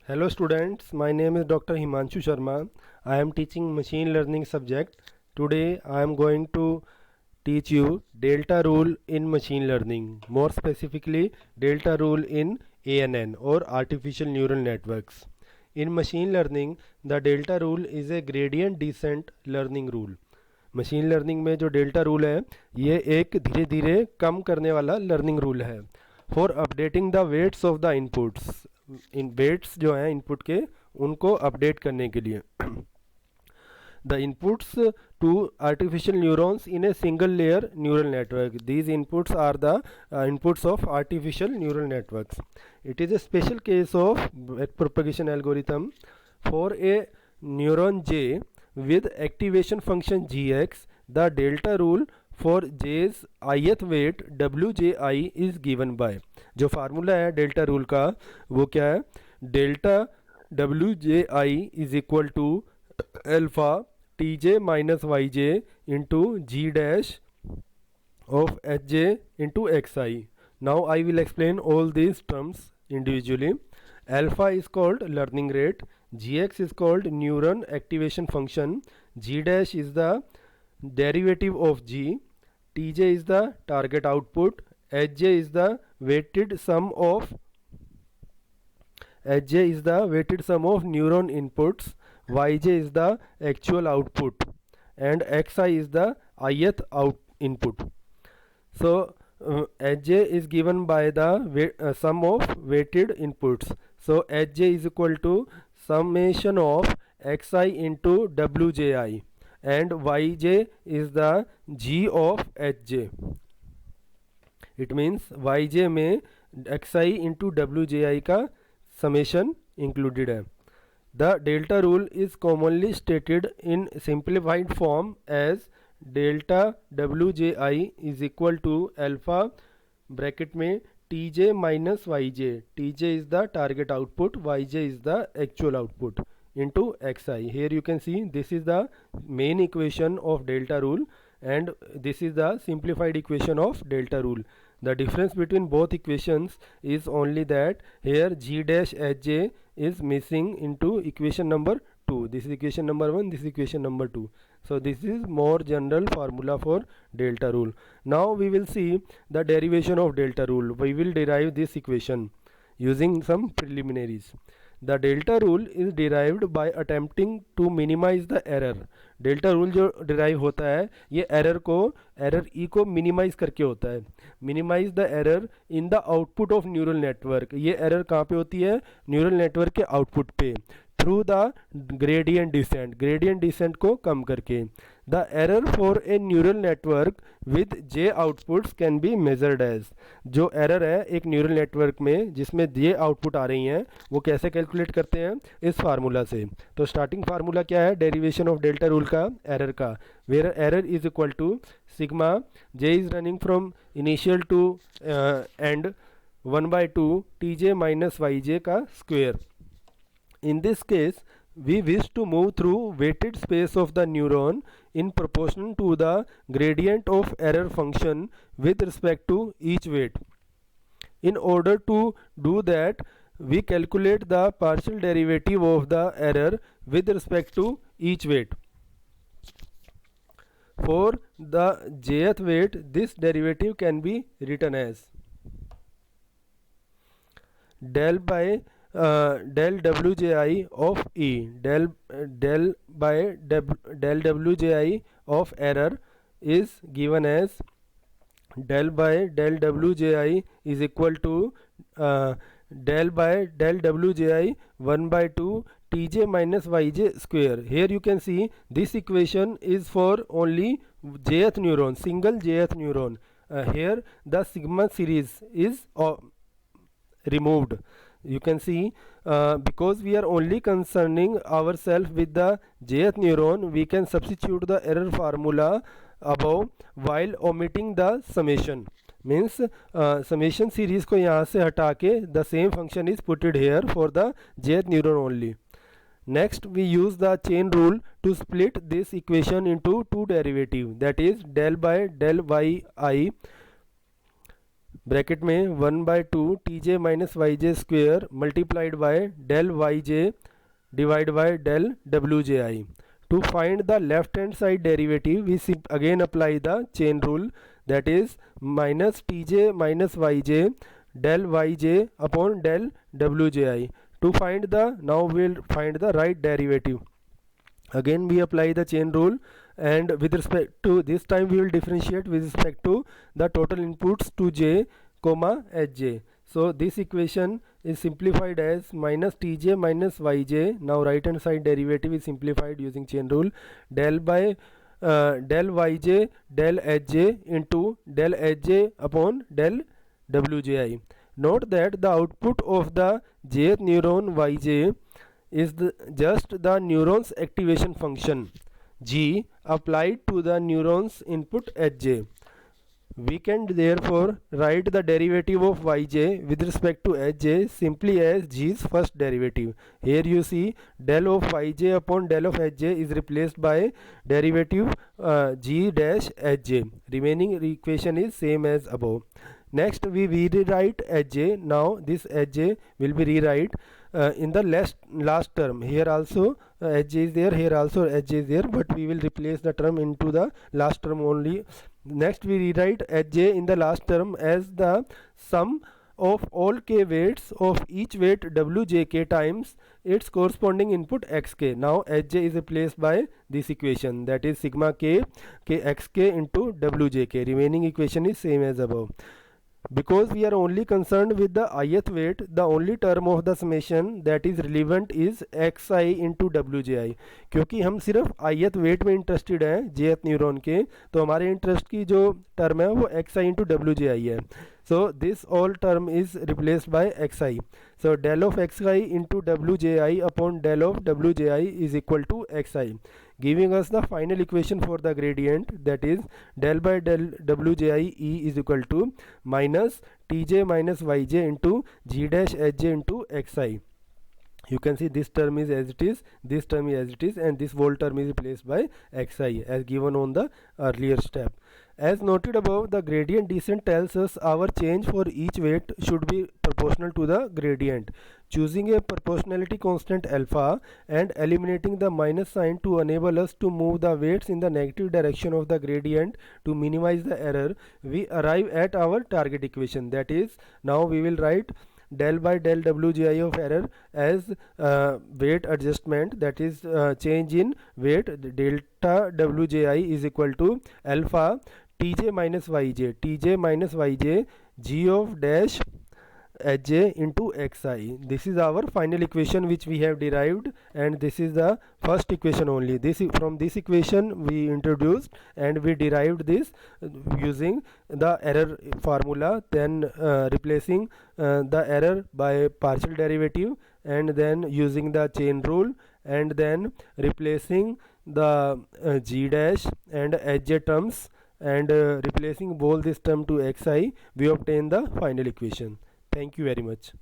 Hello students, my name is Dr. Himanshu Sharma. I am teaching machine learning subject. Today I am going to teach you delta rule in machine learning. More specifically, delta rule in ANN or artificial neural networks. In machine learning, the delta rule is a gradient descent learning rule. Machine learning में जो delta rule है ये एक धीरे धीरे कम करने वाला लर्निंग रूल है for updating the weights of the inputs. इन वेट्स जो हैं इनपुट के उनको अपडेट करने के लिए the inputs to artificial neurons in a single layer neural network. These inputs are the inputs of artificial neural networks. It is a special case of propagation algorithm for a neuron J with activation function gx. The delta rule for j's ith weight wji is given by, जो formula है delta rule का वो क्या है, delta wji is equal to alpha tj minus yj into g dash of hj into xi. Now I will explain all these terms individually. Alpha is called learning rate, gx is called neuron activation function, g dash is the derivative of g, tj is the target output, hj is the weighted sum of neuron inputs, yj is the actual output, and xi is the ith input. So hj is given by the sum of weighted inputs. So hj is equal to summation of xi into wji, and yj is the g of hj. It means yj में xi into wji का summation included है. The delta rule is commonly stated in simplified form as delta wji is equal to alpha bracket में tj minus yj. tj is the target output, yj is the actual output into xi. Here you can see this is the main equation of delta rule and this is the simplified equation of delta rule. The difference between both equations is only that here g dash hj is missing into equation number 2. This is equation number 1, this is equation number 2. So this is more general formula for delta rule. Now we will see the derivation of delta rule. We will derive this equation using some preliminaries. The delta rule is derived by attempting to minimize the error. Delta rule जो derive होता है ये error ई को minimise करके होता है. Minimize the error in the output of neural network. ये error कहाँ पे होती है, न्यूरल नेटवर्क के आउटपुट पे, थ्रू द ग्रेडियंट डिसेंट को कम करके. The error for a neural network with J outputs can be measured as. जो एरर है एक न्यूरल नेटवर्क में जिसमें जे आउटपुट आ रही हैं वो कैसे कैलकुलेट करते हैं, इस फार्मूला से. तो स्टार्टिंग फार्मूला क्या है डेरिवेशन ऑफ डेल्टा रूल का, एरर का, where error is equal to sigma J is running from initial to end 1/2 tj minus yj का square. In this case, we wish to move through weighted space of the neuron in proportion to the gradient of error function with respect to each weight. In order to do that, we calculate the partial derivative of the error with respect to each weight. For the jth weight, this derivative can be written as del by del wji of e. Del wji of error is given as del by del wji is equal to del by del wji 1/2 tj minus yj square. Here you can see this equation is for only jth neuron, single jth neuron. Here the sigma series is removed. You can see because we are only concerning ourselves with the jth neuron, we can substitute the error formula above while omitting the summation. Means summation series को यहाँ से हटा के the same function is put here for the jth neuron only. Next we use the chain rule to split this equation into two derivatives, that is del by del yi bracket में 1/2 T J minus Y J square multiplied by del Y J divide by del W J I. To find the left hand side derivative, we again apply the chain rule, that is minus tj minus yj del yj upon del wji. To find the, now we'll find the right derivative. Again we apply the chain rule, and with respect to this time we will differentiate with respect to the total inputs to j comma hj. So this equation is simplified as minus tj minus yj. Now right hand side derivative is simplified using chain rule, del by del yj del hj into del hj upon del wji. Note that the output of the jth neuron yj is just the neuron's activation function g applied to the neuron's input hj. We can therefore write the derivative of yj with respect to hj simply as g's first derivative. Here you see del of yj upon del of hj is replaced by derivative g dash hj. Remaining equation is same as above. Next we rewrite hj. Now this hj will be rewrite in the last term. Here also hj is there, here also hj is there, but we will replace the term into the last term only. Next we rewrite hj in the last term as the sum of all k weights of each weight wjk times its corresponding input xk. Now hj is replaced by this equation, that is sigma k xk into wjk. Remaining equation is same as above. Because we are only concerned with the ith weight, the only term of the summation that is relevant is xi into wji. क्योंकि हम सिर्फ ith weight में interested हैं jth neuron के, तो हमारे interest की जो टर्म है वो xi into wji है. So this all term is replaced by xi. So del of xi into wji upon del of wji is equal to xi, giving us the final equation for the gradient, that is del by del wji e is equal to minus tj minus yj into g dash hj into xi. You can see this term is as it is, this term is as it is, and this whole term is replaced by xi as given on the earlier step. As noted above, the gradient descent tells us our change for each weight should be proportional to the gradient. Choosing a proportionality constant alpha and eliminating the minus sign to enable us to move the weights in the negative direction of the gradient to minimize the error, we arrive at our target equation. That is, now we will write del by del wji of error as weight adjustment, that is change in weight. Delta wji is equal to alpha tj minus yj g of dash hj into xi. This is our final equation which we have derived, and this is the first equation only. From this equation we introduced and we derived this using the error formula, then replacing the error by partial derivative, and then using the chain rule, and then replacing the g dash and hj terms, and replacing both this term to xi, we obtain the final equation. Thank you very much.